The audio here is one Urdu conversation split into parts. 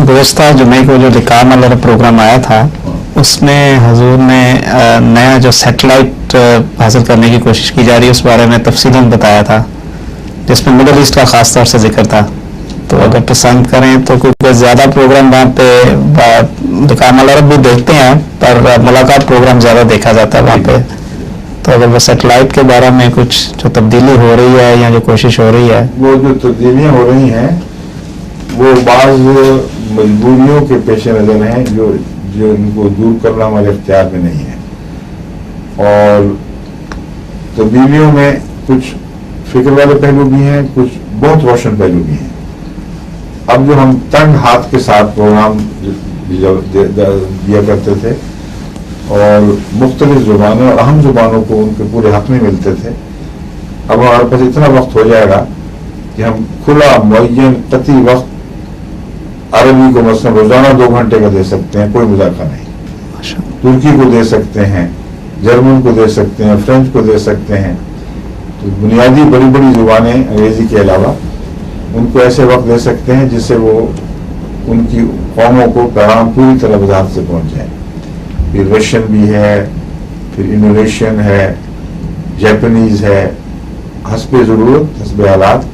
گزشتہ جمعے کو جو لقاء ملر پروگرام آیا تھا اس میں حضور نے نیا جو سیٹلائٹ حاصل کرنے کی کوشش کی جا رہی ہے اس بارے میں تفصیلاً بتایا تھا، جس میں مڈل ایسٹ کا خاص طور سے ذکر تھا. تو اگر پسند کریں تو کیونکہ زیادہ پروگرام وہاں پہ لقاء ملر بھی دیکھتے ہیں پر ملاقات پروگرام زیادہ دیکھا جاتا ہے وہاں پہ، تو اگر وہ سیٹلائٹ کے بارے میں کچھ جو تبدیلی ہو رہی ہے یا جو کوشش ہو رہی ہے. وہ جو تبدیلیاں ہو رہی ہیں وہ بعض مجبوریوں کے پیش نظر ہیں جو ان کو دور کرنا ہمارے اختیار میں نہیں ہے، اور تبدیلیوں میں کچھ فکر والے پہلو بھی ہیں، کچھ بہت روشن پہلو بھی ہیں. اب جو ہم تنگ ہاتھ کے ساتھ پروگرام دیا کرتے تھے اور مختلف زبانوں اور اہم زبانوں کو ان کے پورے حق میں ملتے تھے، اب ہمارے پاس اتنا وقت ہو جائے گا کہ ہم کھلا معین قطعی وقت عربی کو مثلا روزانہ 2 گھنٹے کا دے سکتے ہیں، کوئی مذاکرہ نہیں. ترکی کو دے سکتے ہیں، جرمن کو دے سکتے ہیں، فرینچ کو دے سکتے ہیں. تو بنیادی بڑی بڑی زبانیں انگریزی کے علاوہ ان کو ایسے وقت دے سکتے ہیں جس سے وہ ان کی قوموں کو پیغام پوری طرح وضاحت سے پہنچ جائے. پھر رشین بھی ہے، پھر انڈونیشین ہے، جیپنیز ہے، حسب ضرورت حسب حالات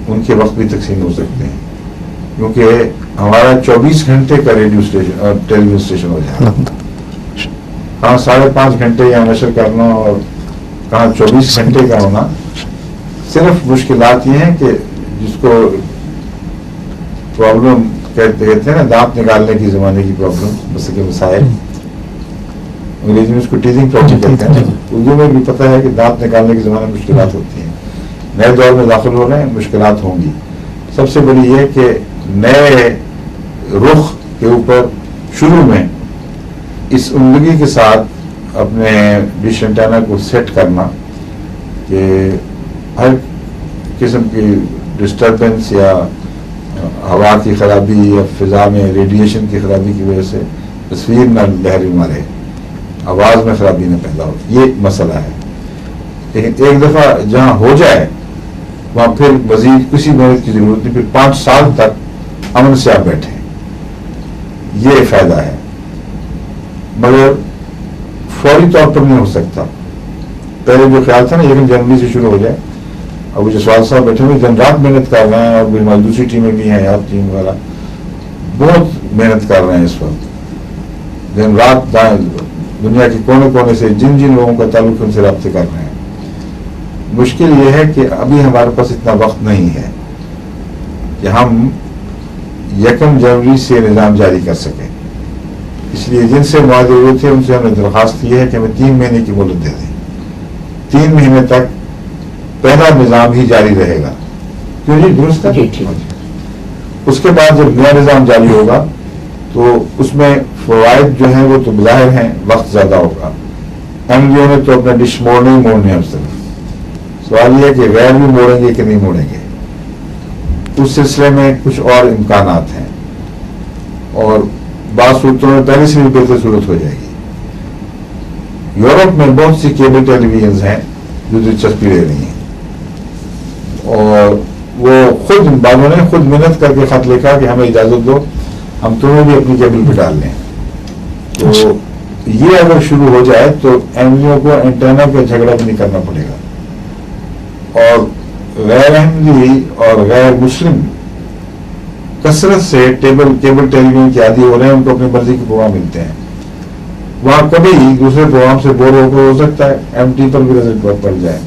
ان کے وقت بھی تقسیم ہو سکتے ہیں، کیونکہ ہمارا 24 گھنٹے کا ریڈیو اسٹیشن اور ٹیلی ویژن اسٹیشن ہو جائے گا. کہاں 5.5 گھنٹے یا نشر کرنا اور کہاں 24 گھنٹے کا ہونا. صرف مشکلات یہ ہیں کہ جس کو پرابلم کہتے ہیں نا، دانت نکالنے کی زمانے کی پرابلم، بس کے مسائل، انگریزی میں اس کو ٹیزنگ پرابلم کہتے ہیں. اردو میں بھی پتہ ہے کہ دانت نکالنے کے زمانے میں مشکلات ہوتی ہیں. نئے دور میں داخل ہو رہے ہیں، مشکلات ہوں گی. سب سے بڑی یہ کہ نئے رخ کے اوپر شروع میں اس عمدگی کے ساتھ اپنے ڈش اینٹینا کو سیٹ کرنا کہ ہر قسم کی ڈسٹربنس یا ہوا کی خرابی یا فضا میں ریڈیشن کی خرابی کی وجہ سے تصویر نہ لہری مارے، آواز میں خرابی نہ پیدا ہو، یہ مسئلہ ہے. لیکن ایک دفعہ جہاں ہو جائے وہاں پھر مزید کسی محنت کی ضرورت نہیں، پھر 5 سال تک امن سے آپ بیٹھے، یہ فائدہ ہے. مگر فوری طور پر نہیں ہو سکتا. پہلے جو خیال تھا نا 1 جنوری سے شروع ہو جائے، اب جسوال صاحب بیٹھے ہوئے دن رات محنت کر رہے ہیں، اور بھی ہماری دوسری ٹیمیں بھی ہیں، آپ ٹیم والا بہت محنت کر رہے ہیں اس وقت، دن رات دنیا کے کونے کونے سے جن لوگوں کا تعلق ان سے رابطے کر رہے ہیں. مشکل یہ ہے کہ ابھی ہمارے پاس اتنا وقت نہیں ہے کہ ہم 1 جنوری سے نظام جاری کر سکیں. اس لیے جن سے معاہدے ہوئے تھے ان سے ہم نے درخواست کی ہے کہ ہمیں 3 مہینے کی مہلت دے دیں. 3 مہینے تک پہلا نظام ہی جاری رہے گا. کیوں جی درست ہے؟ اس کے بعد جب نیا نظام جاری ہوگا تو اس میں فوائد جو ہیں وہ تو بظاہر ہیں، وقت زیادہ ہوگا. ایم ڈی او نے تو اپنا ڈش موڑنے ہی موڑنے ہیں. صرف سوال یہ ہے کہ غیر بھی موڑیں گے کہ نہیں موڑیں گے. اس سلسلے میں کچھ اور امکانات ہیں، اور بعض صورتوں میں پہلے سے بھی بہتر صورت ہو جائے گی. یورپ میں بہت سی کیبل ٹیلی ویژنز ہیں جو دلچسپی لے رہی ہیں، اور وہ خود بعضوں نے خود محنت کر کے خط لکھا کہ ہمیں اجازت دو، ہم تمہیں بھی اپنی کیبل پہ ڈال لیں. تو یہ اگر شروع ہو جائے تو ایم ای او کو اینٹینا کا جھگڑا بھی نہیں کرنا پڑے گا، اور غیر احمدی اور غیر مسلم کثرت سے کیبل ٹیلی ویژن کے عادی ہو رہے ہیں، ان کو اپنی مرضی کے پروگرام ملتے ہیں. وہاں کبھی دوسرے پروگرام سے بور ہو کر ہو سکتا ہے ایم ٹی پر بھی نظر پڑ جائے.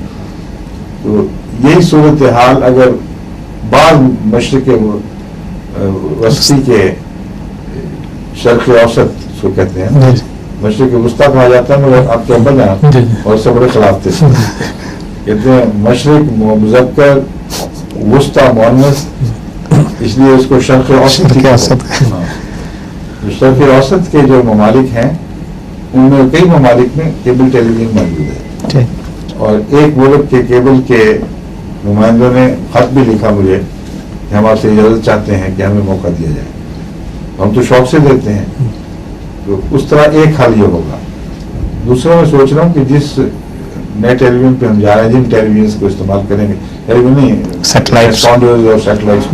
تو یہی صورتحال اگر بعض مشرق وسطی کے شرق اوسط کو کہتے ہیں، مشرق وسطیٰ کہا جاتا ہے، مگر آپ کے ابا جان اور سے بڑے خلاف تھے، کہتے ہیں مشرق مذکر وسطیٰ مؤنث، اس لیے اس کو شرق اوسط. شرق اوسط کے جو ممالک ہیں ان میں کئی ممالک میں کیبل ٹیلی ویژن موجود ہے، اور ایک ملک کے کیبل کے نمائندوں نے خط بھی لکھا مجھے کہ ہم آپ سے اجازت چاہتے ہیں کہ ہمیں موقع دیا جائے. ہم تو شوق سے دیتے ہیں. تو اس طرح ایک حل یہ ہوگا. دوسرا میں سوچ رہا ہوں کہ جس نئے ٹیلی ویژن پہ ہم جا رہے ہیں، جن ٹیلی ویژن کو استعمال کریں گے، ٹیلی ویژن نہیں، سیٹلائٹ اور سیٹلائٹ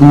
2